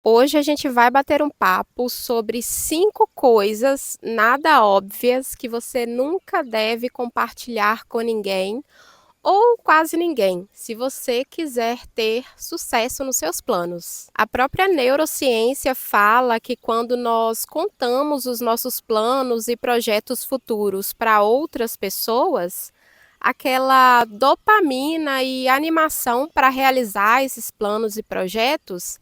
Hoje a gente vai bater um papo sobre 5 coisas nada óbvias que você nunca deve compartilhar com ninguém ou quase ninguém, se você quiser ter sucesso nos seus planos. A própria neurociência fala que quando nós contamos os nossos planos e projetos futuros para outras pessoas, aquela dopamina e animação para realizar esses planos e projetos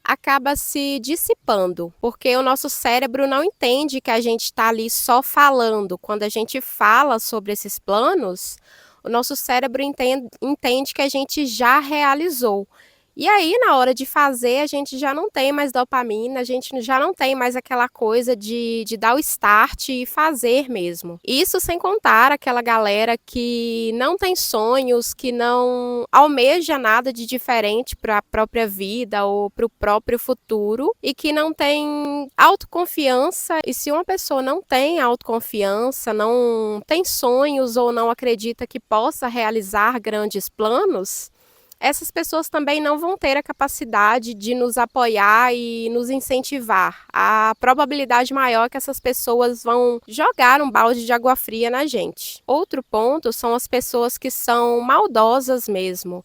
acaba se dissipando, porque o nosso cérebro não entende que a gente está ali só falando. Quando a gente fala sobre esses planos, o nosso cérebro entende que a gente já realizou. E aí, na hora de fazer, a gente já não tem mais dopamina, a gente já não tem mais aquela coisa de dar o start e fazer mesmo. Isso sem contar aquela galera que não tem sonhos, que não almeja nada de diferente para a própria vida ou para o próprio futuro e que não tem autoconfiança. E se uma pessoa não tem autoconfiança, não tem sonhos ou não acredita que possa realizar grandes planos, essas pessoas também não vão ter a capacidade de nos apoiar e nos incentivar. A probabilidade maior é que essas pessoas vão jogar um balde de água fria na gente. Outro ponto são as pessoas que são maldosas mesmo,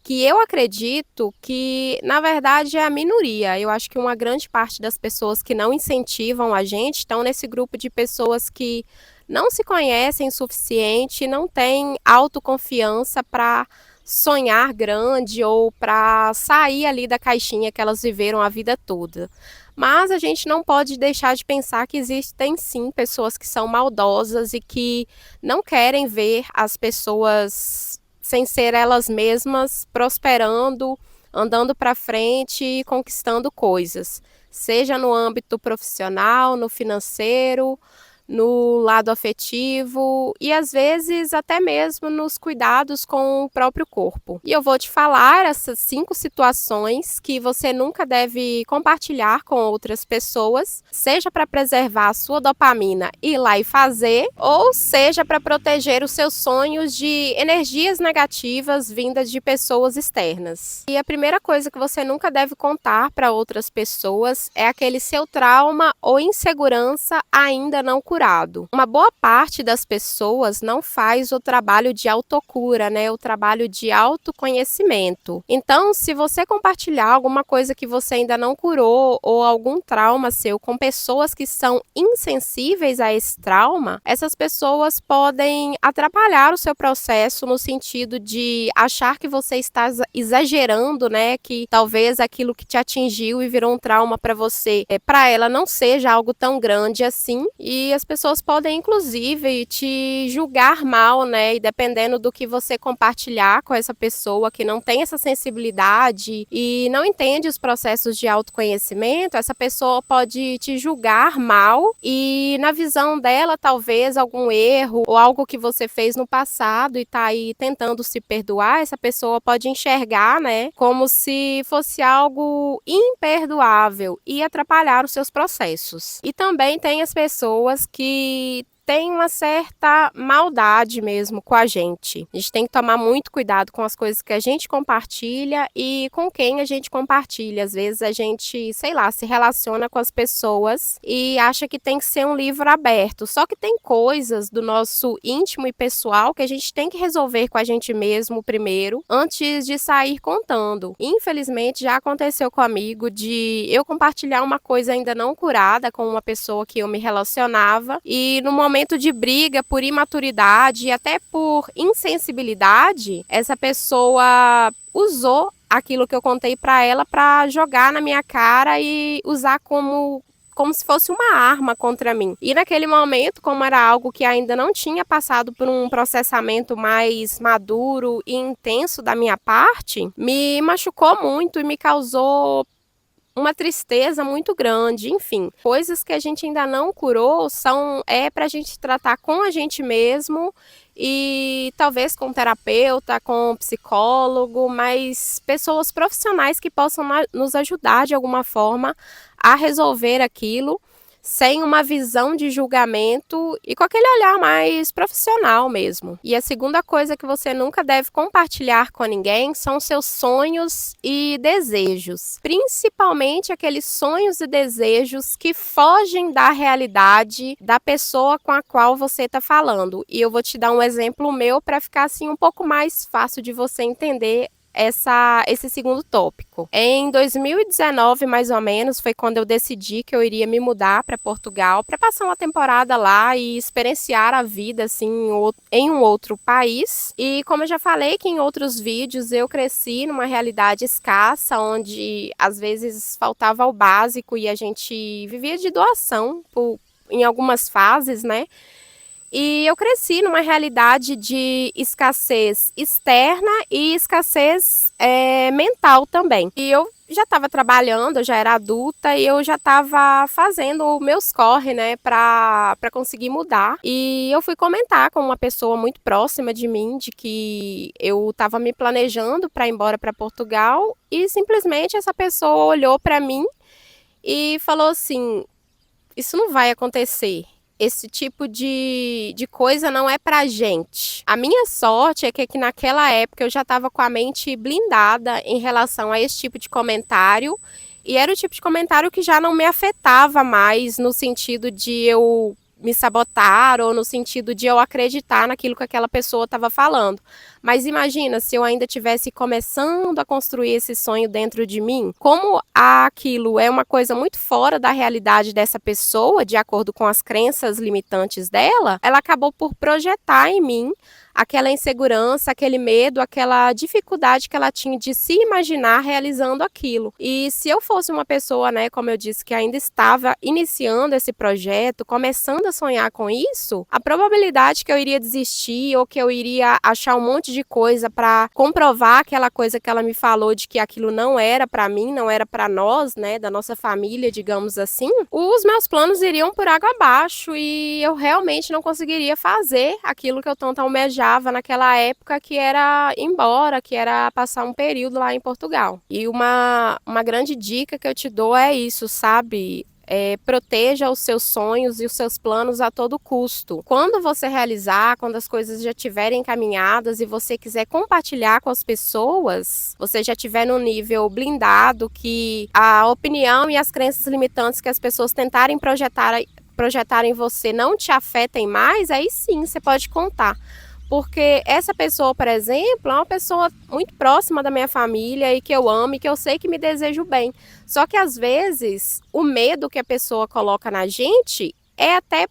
que eu acredito que, na verdade, é a minoria. Eu acho que uma grande parte das pessoas que não incentivam a gente estão nesse grupo de pessoas que não se conhecem o suficiente, não têm autoconfiança para sonhar grande ou para sair ali da caixinha que elas viveram a vida toda. Mas a gente não pode deixar de pensar que existem sim pessoas que são maldosas e que não querem ver as pessoas sem ser elas mesmas prosperando, andando para frente e conquistando coisas, seja no âmbito profissional, no financeiro, no lado afetivo e às vezes até mesmo nos cuidados com o próprio corpo. E eu vou te falar essas 5 situações que você nunca deve compartilhar com outras pessoas, seja para preservar a sua dopamina e ir lá e fazer, ou seja para proteger os seus sonhos de energias negativas vindas de pessoas externas. E a primeira coisa que você nunca deve contar para outras pessoas é aquele seu trauma ou insegurança ainda não curado. Uma boa parte das pessoas não faz o trabalho de autocura, né? O trabalho de autoconhecimento. Então, se você compartilhar alguma coisa que você ainda não curou ou algum trauma seu com pessoas que são insensíveis a esse trauma, essas pessoas podem atrapalhar o seu processo no sentido de achar que você está exagerando, né? Que talvez aquilo que te atingiu e virou um trauma para você, para ela não seja algo tão grande assim. E as pessoas podem, inclusive, te julgar mal, né? E dependendo do que você compartilhar com essa pessoa que não tem essa sensibilidade e não entende os processos de autoconhecimento, essa pessoa pode te julgar mal e, na visão dela, talvez algum erro ou algo que você fez no passado e tá aí tentando se perdoar, essa pessoa pode enxergar, né? Como se fosse algo imperdoável e atrapalhar os seus processos. E também tem as pessoas que tem uma certa maldade mesmo com a gente. A gente tem que tomar muito cuidado com as coisas que a gente compartilha e com quem a gente compartilha. Às vezes a gente, sei lá, se relaciona com as pessoas e acha que tem que ser um livro aberto. Só que tem coisas do nosso íntimo e pessoal que a gente tem que resolver com a gente mesmo primeiro, antes de sair contando. Infelizmente já aconteceu comigo de eu compartilhar uma coisa ainda não curada com uma pessoa que eu me relacionava e no momento de briga por imaturidade e até por insensibilidade, essa pessoa usou aquilo que eu contei para ela para jogar na minha cara e usar como se fosse uma arma contra mim. E naquele momento, como era algo que ainda não tinha passado por um processamento mais maduro e intenso da minha parte, me machucou muito e me causou uma tristeza muito grande, enfim. Coisas que a gente ainda não curou para a gente tratar com a gente mesmo e talvez com terapeuta, com psicólogo, mas pessoas profissionais que possam nos ajudar de alguma forma a resolver aquilo, sem uma visão de julgamento e com aquele olhar mais profissional mesmo. E a segunda coisa que você nunca deve compartilhar com ninguém são seus sonhos e desejos, principalmente aqueles sonhos e desejos que fogem da realidade da pessoa com a qual você está falando. E eu vou te dar um exemplo meu para ficar assim um pouco mais fácil de você entender esse segundo tópico. Em 2019, mais ou menos, foi quando eu decidi que eu iria me mudar para Portugal para passar uma temporada lá e experienciar a vida assim em um outro país. E como eu já falei aqui em outros vídeos, eu cresci numa realidade escassa, onde às vezes faltava o básico e a gente vivia de doação em algumas fases, né? E eu cresci numa realidade de escassez externa e escassez mental também. E eu já estava trabalhando, eu já era adulta e eu já estava fazendo meus corre, né, para conseguir mudar. E eu fui comentar com uma pessoa muito próxima de mim de que eu estava me planejando para ir embora para Portugal e simplesmente essa pessoa olhou para mim e falou assim: isso não vai acontecer. Esse tipo de coisa não é pra gente. A minha sorte é que naquela época eu já estava com a mente blindada em relação a esse tipo de comentário. E era o tipo de comentário que já não me afetava mais no sentido de eu me sabotar ou no sentido de eu acreditar naquilo que aquela pessoa estava falando. Mas imagina se eu ainda tivesse começando a construir esse sonho dentro de mim, como aquilo é uma coisa muito fora da realidade dessa pessoa, de acordo com as crenças limitantes dela, ela acabou por projetar em mim aquela insegurança, aquele medo, aquela dificuldade que ela tinha de se imaginar realizando aquilo. E se eu fosse uma pessoa, né, como eu disse, que ainda estava iniciando esse projeto, começando a sonhar com isso, a probabilidade que eu iria desistir ou que eu iria achar um monte de coisa para comprovar aquela coisa que ela me falou de que aquilo não era para mim, não era para nós, né, da nossa família, digamos assim, os meus planos iriam por água abaixo e eu realmente não conseguiria fazer aquilo que eu tanto almejava naquela época, que era ir embora, que era passar um período lá em Portugal. E uma grande dica que eu te dou é isso, sabe? Proteja os seus sonhos e os seus planos a todo custo. Quando você realizar, quando as coisas já estiverem encaminhadas e você quiser compartilhar com as pessoas, você já estiver num nível blindado, que a opinião e as crenças limitantes que as pessoas tentarem projetar em você não te afetem mais, aí sim você pode contar. Porque essa pessoa, por exemplo, é uma pessoa muito próxima da minha família e que eu amo e que eu sei que me deseja o bem. Só que às vezes o medo que a pessoa coloca na gente é até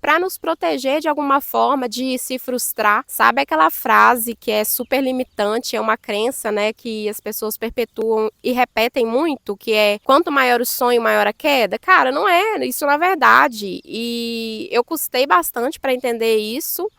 para nos proteger de alguma forma de se frustrar. Sabe aquela frase que é super limitante, é uma crença, né, que as pessoas perpetuam e repetem muito, que é: quanto maior o sonho, maior a queda? Cara, não é isso na verdade. E eu custei bastante para entender isso.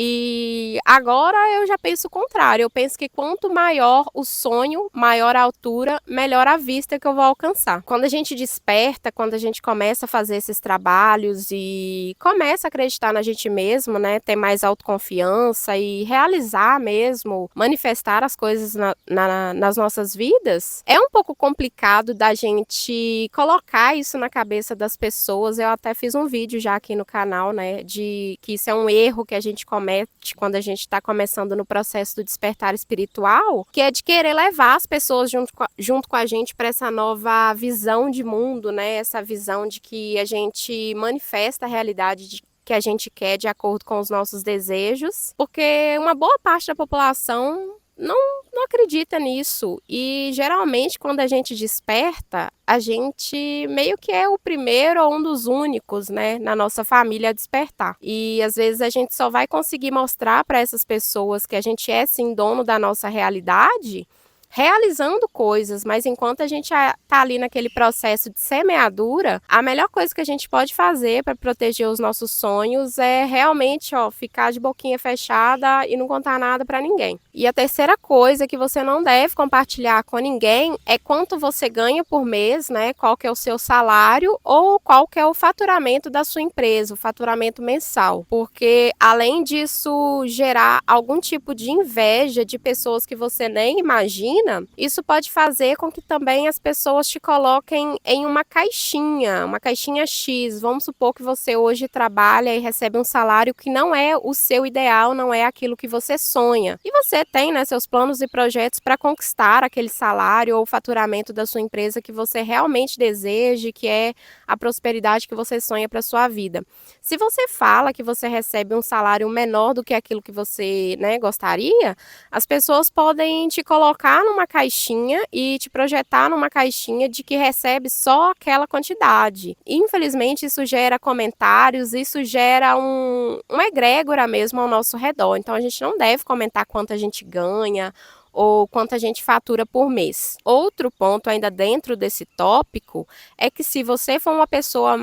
E agora eu já penso o contrário, eu penso que quanto maior o sonho, maior a altura, melhor a vista que eu vou alcançar. Quando a gente desperta, quando a gente começa a fazer esses trabalhos e começa a acreditar na gente mesmo, né, ter mais autoconfiança e realizar mesmo, manifestar as coisas nas nossas vidas, é um pouco complicado da gente colocar isso na cabeça das pessoas. Eu até fiz um vídeo já aqui no canal, né, de que isso é um erro que a gente comete quando a gente está começando no processo do despertar espiritual, que é de querer levar as pessoas junto com a gente para essa nova visão de mundo, né? Essa visão de que a gente manifesta a realidade que a gente quer de acordo com os nossos desejos, porque uma boa parte da população não acredita nisso. E geralmente quando a gente desperta, a gente meio que é o primeiro ou um dos únicos, né, na nossa família a despertar. E às vezes a gente só vai conseguir mostrar para essas pessoas que a gente é sim dono da nossa realidade realizando coisas, mas enquanto a gente tá ali naquele processo de semeadura, a melhor coisa que a gente pode fazer para proteger os nossos sonhos é realmente, ficar de boquinha fechada e não contar nada para ninguém. E a terceira coisa que você não deve compartilhar com ninguém é quanto você ganha por mês, né? Qual que é o seu salário ou qual que é o faturamento da sua empresa, o faturamento mensal. Porque além disso gerar algum tipo de inveja de pessoas que você nem imagina, rotina, isso pode fazer com que também as pessoas te coloquem em uma caixinha X. Vamos supor que você hoje trabalha e recebe um salário que não é o seu ideal, não é aquilo que você sonha. E você tem, né, seus planos e projetos para conquistar aquele salário ou faturamento da sua empresa que você realmente deseja, que é a prosperidade que você sonha para sua vida. Se você fala que você recebe um salário menor do que aquilo que você, né, gostaria, as pessoas podem te colocar numa caixinha e te projetar numa caixinha de que recebe só aquela quantidade. Infelizmente, isso gera comentários, isso gera uma egrégora mesmo ao nosso redor. Então, a gente não deve comentar quanto a gente ganha ou quanto a gente fatura por mês. Outro ponto ainda dentro desse tópico é que se você for uma pessoa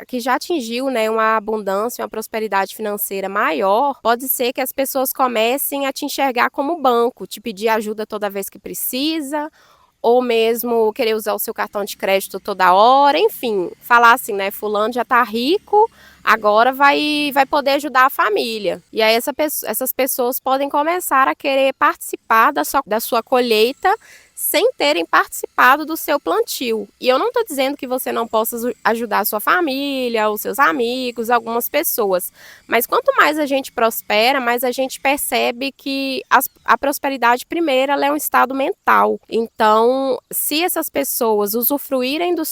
que já atingiu, né, uma abundância, uma prosperidade financeira maior, pode ser que as pessoas comecem a te enxergar como banco, te pedir ajuda toda vez que precisa, ou mesmo querer usar o seu cartão de crédito toda hora, enfim, falar assim, né, fulano já tá rico, agora vai poder ajudar a família. E aí essas pessoas podem começar a querer participar da sua colheita sem terem participado do seu plantio. E eu não estou dizendo que você não possa ajudar a sua família, os seus amigos, algumas pessoas. Mas quanto mais a gente prospera, mais a gente percebe que a prosperidade, primeiro, ela é um estado mental. Então, se essas pessoas usufruírem da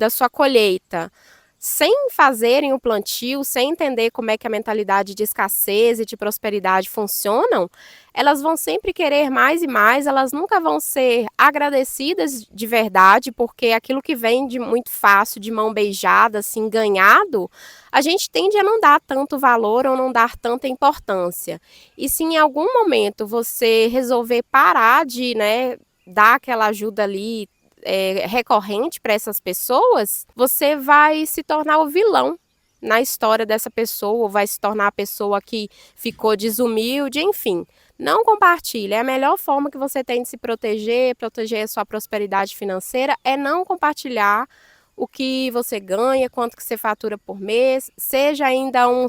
sua colheita, sem fazerem o plantio, sem entender como é que a mentalidade de escassez e de prosperidade funcionam, elas vão sempre querer mais e mais, elas nunca vão ser agradecidas de verdade, porque aquilo que vem de muito fácil, de mão beijada, assim, ganhado, a gente tende a não dar tanto valor ou não dar tanta importância. E se em algum momento você resolver parar de, né, dar aquela ajuda ali, recorrente para essas pessoas, você vai se tornar o vilão na história dessa pessoa, vai se tornar a pessoa que ficou desumilde, enfim. Não compartilhe. É a melhor forma que você tem de se proteger a sua prosperidade financeira, é não compartilhar o que você ganha, quanto que você fatura por mês, seja ainda um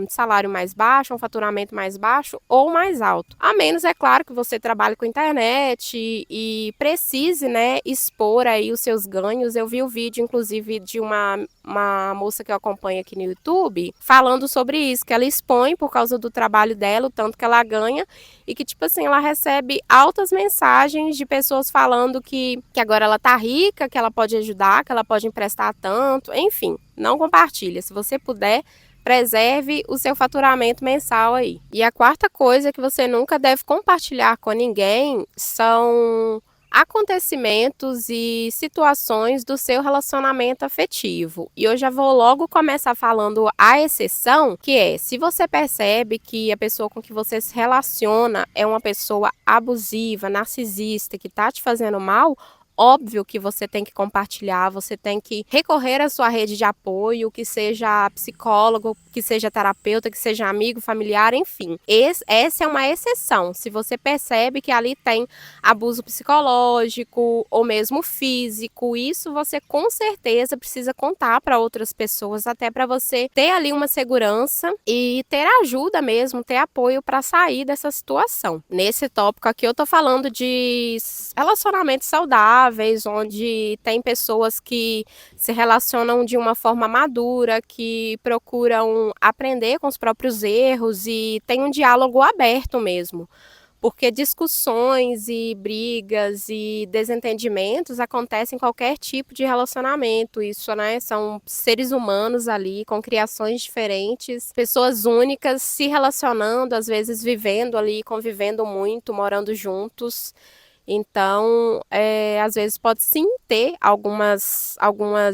salário mais baixo, um faturamento mais baixo ou mais alto. A menos, é claro, que você trabalhe com internet e precise, né, expor aí os seus ganhos. Eu vi o vídeo, inclusive, de uma moça que eu acompanho aqui no YouTube, falando sobre isso, que ela expõe por causa do trabalho dela, o tanto que ela ganha, e que, tipo assim, ela recebe altas mensagens de pessoas falando que agora ela tá rica, que ela pode ajudar, que ela pode emprestar tanto, enfim, não compartilha. Se você puder, preserve o seu faturamento mensal aí. E a quarta coisa que você nunca deve compartilhar com ninguém são acontecimentos e situações do seu relacionamento afetivo. E eu já vou logo começar falando a exceção, que é: se você percebe que a pessoa com que você se relaciona é uma pessoa abusiva, narcisista, que tá te fazendo mal, óbvio que você tem que compartilhar, você tem que recorrer à sua rede de apoio, que seja psicólogo, que seja terapeuta, que seja amigo, familiar, enfim. Essa é uma exceção. Se você percebe que ali tem abuso psicológico ou mesmo físico, isso você com certeza precisa contar para outras pessoas, até para você ter ali uma segurança e ter ajuda mesmo, ter apoio para sair dessa situação. Nesse tópico aqui eu tô falando de relacionamentos saudáveis, onde tem pessoas que se relacionam de uma forma madura, que procuram aprender com os próprios erros e tem um diálogo aberto mesmo. Porque discussões e brigas e desentendimentos acontecem em qualquer tipo de relacionamento. Isso, né, são seres humanos ali com criações diferentes, pessoas únicas se relacionando, às vezes vivendo ali, convivendo muito, morando juntos. Então, às vezes pode sim ter algumas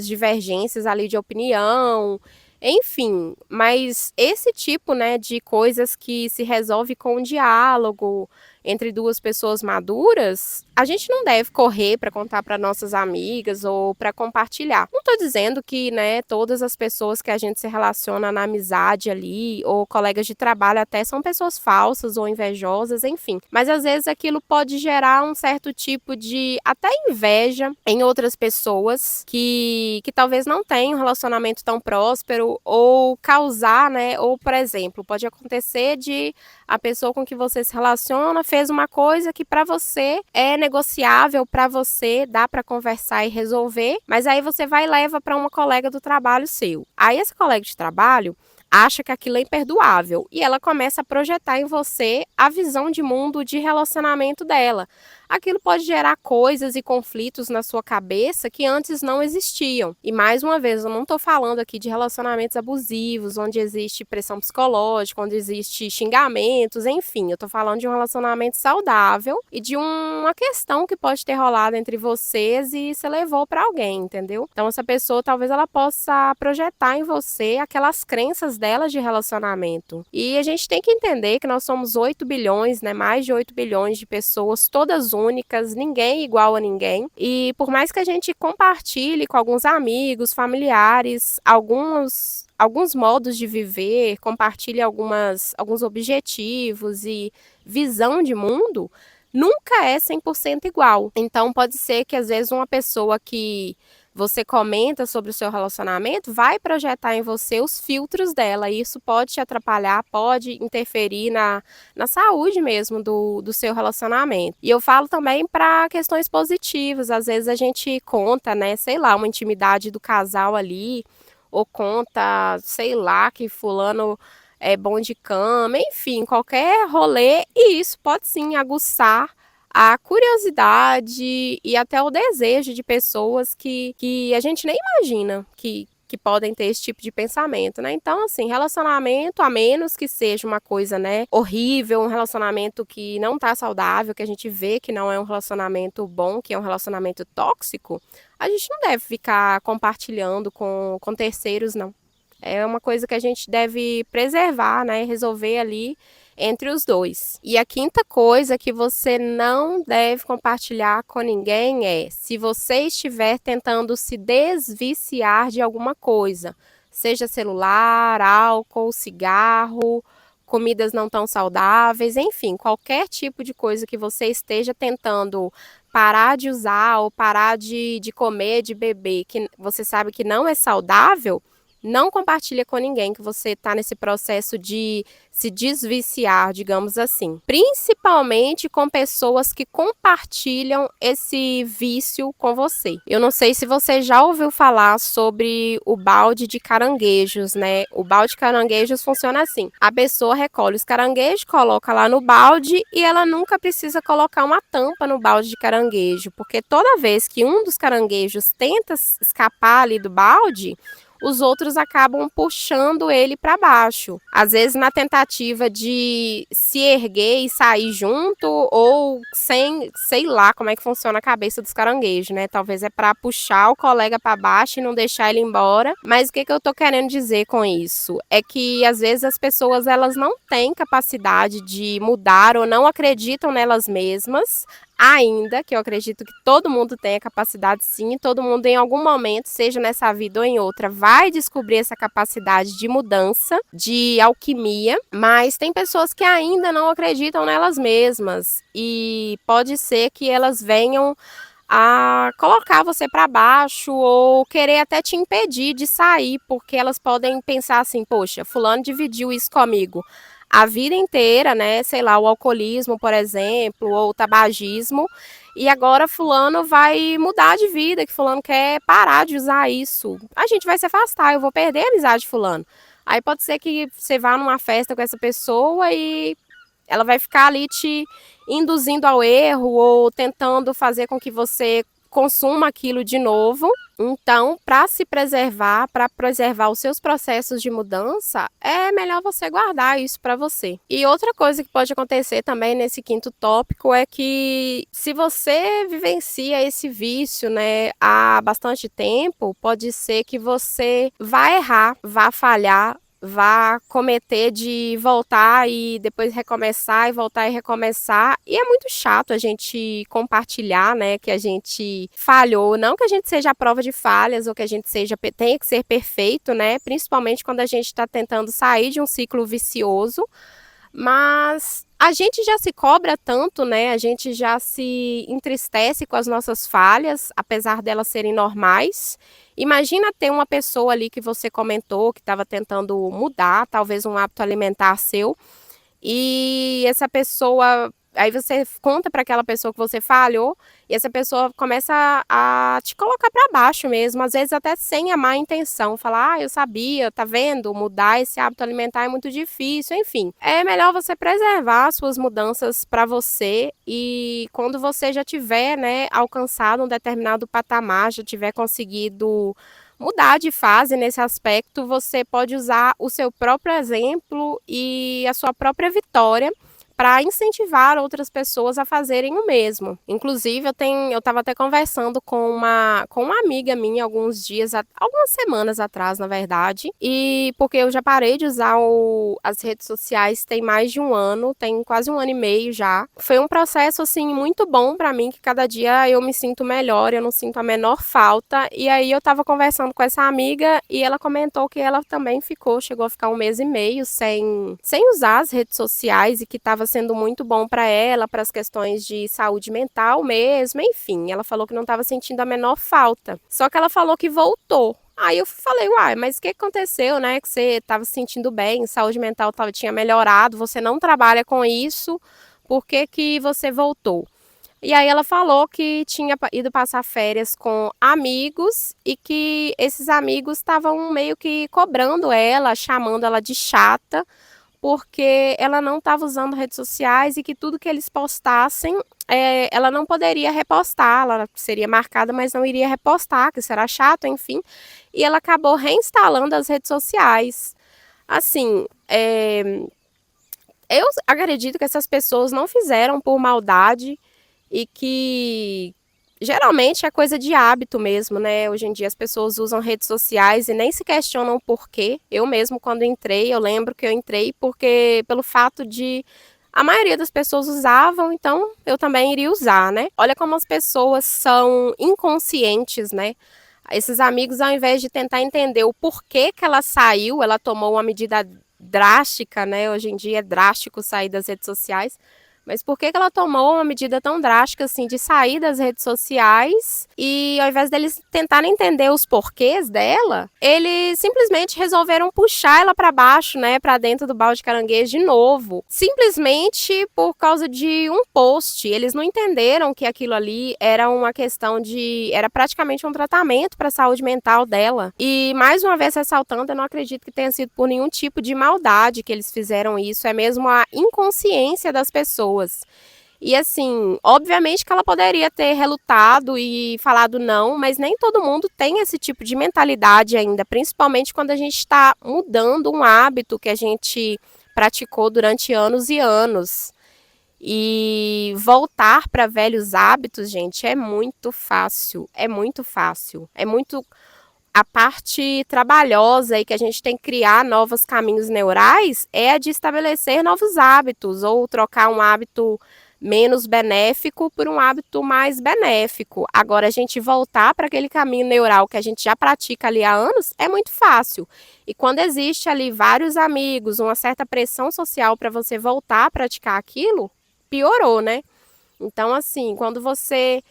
divergências ali de opinião, enfim, mas esse tipo, né, de coisas que se resolve com diálogo entre duas pessoas maduras, a gente não deve correr para contar para nossas amigas ou para compartilhar. Não estou dizendo que, né, todas as pessoas que a gente se relaciona na amizade ali, ou colegas de trabalho até, são pessoas falsas ou invejosas, enfim. Mas às vezes aquilo pode gerar um certo tipo de até inveja em outras pessoas que talvez não tenham um relacionamento tão próspero, ou causar, né, ou por exemplo, pode acontecer de a pessoa com que você se relaciona fez uma coisa que para você é negociável, para você dá para conversar e resolver, mas aí você vai e leva para uma colega do trabalho seu. Aí esse colega de trabalho acha que aquilo é imperdoável e ela começa a projetar em você a visão de mundo, de relacionamento dela. Aquilo pode gerar coisas e conflitos na sua cabeça que antes não existiam. E mais uma vez, eu não estou falando aqui de relacionamentos abusivos, onde existe pressão psicológica, onde existe xingamentos, enfim. Eu estou falando de um relacionamento saudável e de uma questão que pode ter rolado entre vocês e se levou para alguém, entendeu? Então essa pessoa talvez ela possa projetar em você aquelas crenças dela de relacionamento. E a gente tem que entender que nós somos 8 bilhões, né? Mais de 8 bilhões de pessoas, todas únicas, ninguém igual a ninguém. E por mais que a gente compartilhe com alguns amigos, familiares, alguns modos de viver, compartilhe alguns objetivos e visão de mundo, nunca é 100% igual. Então pode ser que às vezes uma pessoa que você comenta sobre o seu relacionamento vai projetar em você os filtros dela, e isso pode te atrapalhar, pode interferir na saúde mesmo do seu relacionamento. E eu falo também para questões positivas, às vezes a gente conta, né, sei lá, uma intimidade do casal ali, ou conta, sei lá, que fulano é bom de cama, enfim, qualquer rolê, e isso pode sim aguçar a curiosidade e até o desejo de pessoas que a gente nem imagina que podem ter esse tipo de pensamento, né? Então, assim, relacionamento, a menos que seja uma coisa, né, horrível, um relacionamento que não tá saudável, que a gente vê que não é um relacionamento bom, que é um relacionamento tóxico, a gente não deve ficar compartilhando com terceiros, não. É uma coisa que a gente deve preservar, né, resolver ali entre os dois. E a quinta coisa que você não deve compartilhar com ninguém é se você estiver tentando se desviciar de alguma coisa, seja celular, álcool, cigarro, comidas não tão saudáveis, enfim, qualquer tipo de coisa que você esteja tentando parar de usar ou parar de comer, de beber, que você sabe que não é saudável, não compartilha com ninguém que você está nesse processo de se desviciar, digamos assim. Principalmente com pessoas que compartilham esse vício com você. Eu não sei se você já ouviu falar sobre o balde de caranguejos, né? O balde de caranguejos funciona assim. A pessoa recolhe os caranguejos, coloca lá no balde e ela nunca precisa colocar uma tampa no balde de caranguejo, porque toda vez que um dos caranguejos tenta escapar ali do balde, os outros acabam puxando ele para baixo. Às vezes na tentativa de se erguer e sair junto, ou sem, sei lá como é que funciona a cabeça dos caranguejos, né? Talvez é para puxar o colega para baixo e não deixar ele embora. Mas o que eu tô querendo dizer com isso? É que às vezes as pessoas elas não têm capacidade de mudar ou não acreditam nelas mesmas. Ainda que eu acredito que todo mundo tem a capacidade sim, todo mundo em algum momento, seja nessa vida ou em outra, vai descobrir essa capacidade de mudança, de alquimia, mas tem pessoas que ainda não acreditam nelas mesmas e pode ser que elas venham a colocar você para baixo ou querer até te impedir de sair, porque elas podem pensar assim, poxa, fulano dividiu isso comigo a vida inteira, né? Sei lá, o alcoolismo, por exemplo, ou o tabagismo, e agora fulano vai mudar de vida, que fulano quer parar de usar isso. A gente vai se afastar, eu vou perder a amizade de fulano. Aí pode ser que você vá numa festa com essa pessoa e ela vai ficar ali te induzindo ao erro ou tentando fazer com que você consuma aquilo de novo. Então, para se preservar, para preservar os seus processos de mudança, é melhor você guardar isso para você. E outra coisa que pode acontecer também nesse quinto tópico é que se você vivencia esse vício, né, há bastante tempo, pode ser que você vá errar, vá falhar, vá cometer de voltar e depois recomeçar e voltar e recomeçar. E é muito chato a gente compartilhar, né, que a gente falhou. Não que a gente seja a prova de falhas ou que a gente tenha que ser perfeito, né, principalmente quando a gente está tentando sair de um ciclo vicioso. Mas a gente já se cobra tanto, né? A gente já se entristece com as nossas falhas, apesar delas serem normais. Imagina ter uma pessoa ali que você comentou que estava tentando mudar, talvez um hábito alimentar seu, e essa pessoa, aí você conta para aquela pessoa que você falhou, e essa pessoa começa a te colocar para baixo mesmo, às vezes até sem a má intenção, falar, eu sabia, tá vendo, mudar esse hábito alimentar é muito difícil, enfim. É melhor você preservar as suas mudanças para você, e quando você já tiver, né, alcançado um determinado patamar, já tiver conseguido mudar de fase nesse aspecto, você pode usar o seu próprio exemplo e a sua própria vitória para incentivar outras pessoas a fazerem o mesmo. Inclusive, eu estava até conversando com uma amiga minha algumas semanas atrás, na verdade, e porque eu já parei de usar as redes sociais tem mais de um ano, tem quase um ano e meio já. Foi um processo, assim, muito bom para mim, que cada dia eu me sinto melhor, eu não sinto a menor falta, e aí eu estava conversando com essa amiga e ela comentou que ela também chegou a ficar um mês e meio sem usar as redes sociais e que estava sendo muito bom para ela, para as questões de saúde mental mesmo, enfim. Ela falou que não estava sentindo a menor falta. Só que ela falou que voltou. Aí eu falei, uai, mas o que aconteceu, né? Que você estava se sentindo bem, saúde mental tinha melhorado, você não trabalha com isso, por que que você voltou? E aí ela falou que tinha ido passar férias com amigos e que esses amigos estavam meio que cobrando ela, chamando ela de chata, porque ela não estava usando redes sociais e que tudo que eles postassem, ela não poderia repostar, ela seria marcada, mas não iria repostar, que será chato, enfim. E ela acabou reinstalando as redes sociais. Assim, eu acredito que essas pessoas não fizeram por maldade e que geralmente é coisa de hábito mesmo, né? Hoje em dia as pessoas usam redes sociais e nem se questionam por quê. Eu mesmo, quando entrei, eu lembro que eu entrei pelo fato de a maioria das pessoas usavam, então eu também iria usar, né? Olha como as pessoas são inconscientes, né? Esses amigos, ao invés de tentar entender o porquê que ela saiu, ela tomou uma medida drástica, né? Hoje em dia é drástico sair das redes sociais. Mas por que que ela tomou uma medida tão drástica assim de sair das redes sociais e ao invés deles tentarem entender os porquês dela, eles simplesmente resolveram puxar ela para baixo, né, para dentro do balde de caranguejo de novo, simplesmente por causa de um post. Eles não entenderam que aquilo ali era uma questão era praticamente um tratamento para a saúde mental dela. E mais uma vez ressaltando, eu não acredito que tenha sido por nenhum tipo de maldade que eles fizeram isso, é mesmo a inconsciência das pessoas. E assim, obviamente que ela poderia ter relutado e falado não, mas nem todo mundo tem esse tipo de mentalidade ainda, principalmente quando a gente está mudando um hábito que a gente praticou durante anos e anos. E voltar para velhos hábitos, gente, é muito fácil, é muito fácil, é muito a parte trabalhosa e que a gente tem que criar novos caminhos neurais é a de estabelecer novos hábitos ou trocar um hábito menos benéfico por um hábito mais benéfico. Agora, a gente voltar para aquele caminho neural que a gente já pratica ali há anos é muito fácil. E quando existe ali vários amigos, uma certa pressão social para você voltar a praticar aquilo, piorou, né? Então, assim, quando você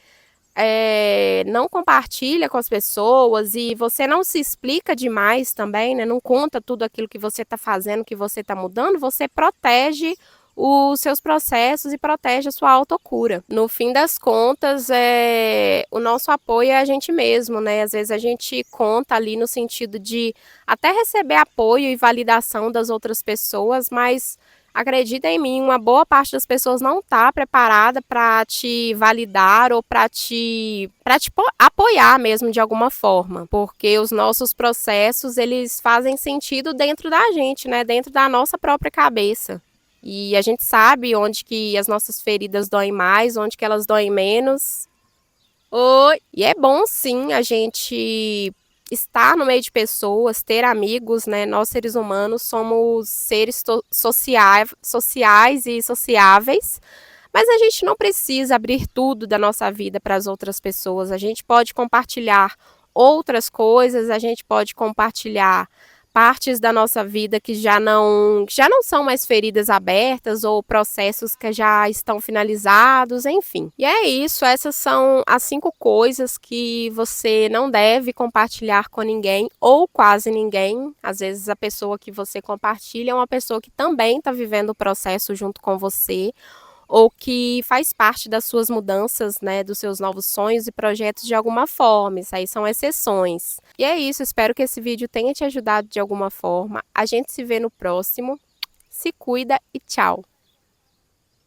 não compartilha com as pessoas e você não se explica demais também, né? Não conta tudo aquilo que você está fazendo, que você está mudando, você protege os seus processos e protege a sua autocura. No fim das contas, o nosso apoio é a gente mesmo, né? Às vezes a gente conta ali no sentido de até receber apoio e validação das outras pessoas, mas acredita em mim, uma boa parte das pessoas não está preparada para te validar ou para te apoiar mesmo de alguma forma, porque os nossos processos, eles fazem sentido dentro da gente, né? Dentro da nossa própria cabeça. E a gente sabe onde que as nossas feridas doem mais, onde que elas doem menos. Oi! E é bom sim a gente estar no meio de pessoas, ter amigos, né? Nós, seres humanos, somos seres sociais e sociáveis, mas a gente não precisa abrir tudo da nossa vida para as outras pessoas. A gente pode compartilhar outras coisas, a gente pode compartilhar partes da nossa vida que já não são mais feridas abertas ou processos que já estão finalizados, enfim. E é isso, essas são as 5 coisas que você não deve compartilhar com ninguém ou quase ninguém. Às vezes a pessoa que você compartilha é uma pessoa que também está vivendo o processo junto com você, ou que faz parte das suas mudanças, né, dos seus novos sonhos e projetos de alguma forma. Isso aí são exceções. E é isso, espero que esse vídeo tenha te ajudado de alguma forma. A gente se vê no próximo. Se cuida e tchau!